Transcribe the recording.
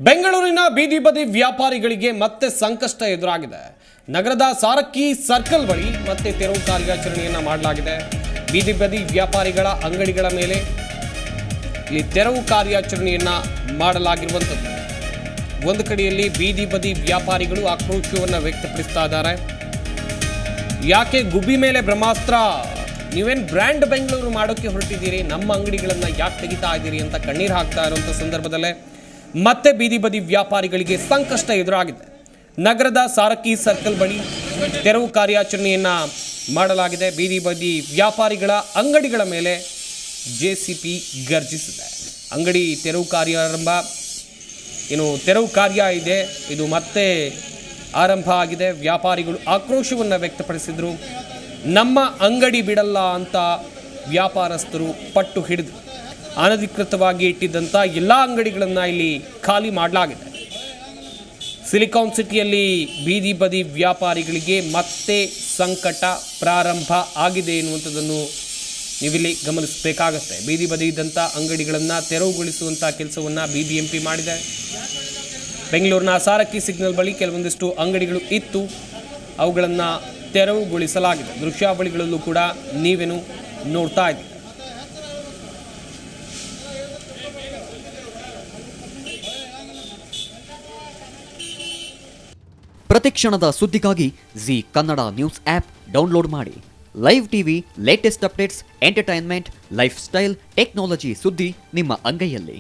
ಬೆಂಗಳೂರಿನ ಬೀದಿ ಬದಿ ವ್ಯಾಪಾರಿಗಳಿಗೆ ಮತ್ತೆ ಸಂಕಷ್ಟ ಎದುರಾಗಿದೆ. ನಗರದ ಸಾರಕ್ಕಿ ಸರ್ಕಲ್ ಬಳಿ ಮತ್ತೆ ತೆರವು ಕಾರ್ಯಾಚರಣೆಯನ್ನು ಮಾಡಲಾಗಿದೆ. ಬೀದಿ ಬದಿ ವ್ಯಾಪಾರಿಗಳ ಅಂಗಡಿಗಳ ಮೇಲೆ ಇಲ್ಲಿ ತೆರವು ಕಾರ್ಯಾಚರಣೆಯನ್ನು ಮಾಡಲಾಗಿರುವಂಥದ್ದು. ಒಂದು ಕಡೆಯಲ್ಲಿ ಬೀದಿ ಬದಿ ವ್ಯಾಪಾರಿಗಳು ಆಕ್ರೋಶವನ್ನು ವ್ಯಕ್ತಪಡಿಸ್ತಾ ಇದ್ದಾರೆ. ಯಾಕೆ ಗುಬ್ಬಿ ಮೇಲೆ ಬ್ರಹ್ಮಾಸ್ತ್ರ, ನೀವೇನು ಬ್ರ್ಯಾಂಡ್ ಬೆಂಗಳೂರು ಮಾಡೋಕ್ಕೆ ಹೊರಟಿದ್ದೀರಿ, ನಮ್ಮ ಅಂಗಡಿಗಳನ್ನು ಯಾಕೆ ತೆಗಿತಾ ಇದ್ದೀರಿ ಅಂತ ಕಣ್ಣೀರು ಹಾಕ್ತಾ ಇರುವಂಥ ಸಂದರ್ಭದಲ್ಲೇ ಮತ್ತೆ ಬೀದಿ ಬದಿ ವ್ಯಾಪಾರಿಗಳಿಗೆ ಸಂಕಷ್ಟ ಎದುರಾಗಿದೆ. ನಗರದ ಸಾರಕ್ಕಿ ಸರ್ಕಲ್ ಬಳಿ ತೆರವು ಕಾರ್ಯಾಚರಣೆಯನ್ನು ಮಾಡಲಾಗಿದೆ. ಬೀದಿ ಬದಿ ವ್ಯಾಪಾರಿಗಳ ಅಂಗಡಿಗಳ ಮೇಲೆ JCB ಗರ್ಜಿಸಿದೆ. ಅಂಗಡಿ ತೆರವು ತೆರವು ಕಾರ್ಯ ಇದೆ, ಇದು ಮತ್ತೆ ಆರಂಭ ಆಗಿದೆ. ವ್ಯಾಪಾರಿಗಳು ಆಕ್ರೋಶವನ್ನು ವ್ಯಕ್ತಪಡಿಸಿದರು. ನಮ್ಮ ಅಂಗಡಿ ಬಿಡಲ್ಲ ಅಂತ ವ್ಯಾಪಾರಸ್ಥರು ಪಟ್ಟು ಹಿಡಿದು ಅನಧಿಕೃತವಾಗಿ ಇಟ್ಟಿದ್ದಂಥ ಎಲ್ಲ ಅಂಗಡಿಗಳನ್ನು ಇಲ್ಲಿ ಖಾಲಿ ಮಾಡಲಾಗಿದೆ. ಸಿಲಿಕಾನ್ ಸಿಟಿಯಲ್ಲಿ ಬೀದಿ ಬದಿ ವ್ಯಾಪಾರಿಗಳಿಗೆ ಮತ್ತೆ ಸಂಕಟ ಪ್ರಾರಂಭ ಆಗಿದೆ ಎನ್ನುವಂಥದ್ದನ್ನು ನೀವಿಲ್ಲಿ ಗಮನಿಸಬೇಕಾಗತ್ತೆ. ಬೀದಿ ಬದಿ ಇದ್ದಂಥ ಅಂಗಡಿಗಳನ್ನು ತೆರವುಗೊಳಿಸುವಂಥ ಕೆಲಸವನ್ನು BBMP ಮಾಡಿದೆ. ಬೆಂಗಳೂರಿನ ಸಾರಕ್ಕಿ ಸಿಗ್ನಲ್ ಬಳಿ ಕೆಲವೊಂದಿಷ್ಟು ಅಂಗಡಿಗಳು ಇತ್ತು, ಅವುಗಳನ್ನು ತೆರವುಗೊಳಿಸಲಾಗಿದೆ. ದೃಶ್ಯಾವಳಿಗಳಲ್ಲೂ ಕೂಡ ನೀವೇನು ನೋಡ್ತಾ ಇದ್ದೀರಿ. ಪ್ರತಿಕ್ಷಣದ ಸುದ್ದಿಗಾಗಿ Zee Kannada news app download ಮಾಡಿ. Live TV, latest updates, entertainment, lifestyle, technology ಸುದ್ದಿ ನಿಮ್ಮ ಅಂಗೈಯಲ್ಲಿ.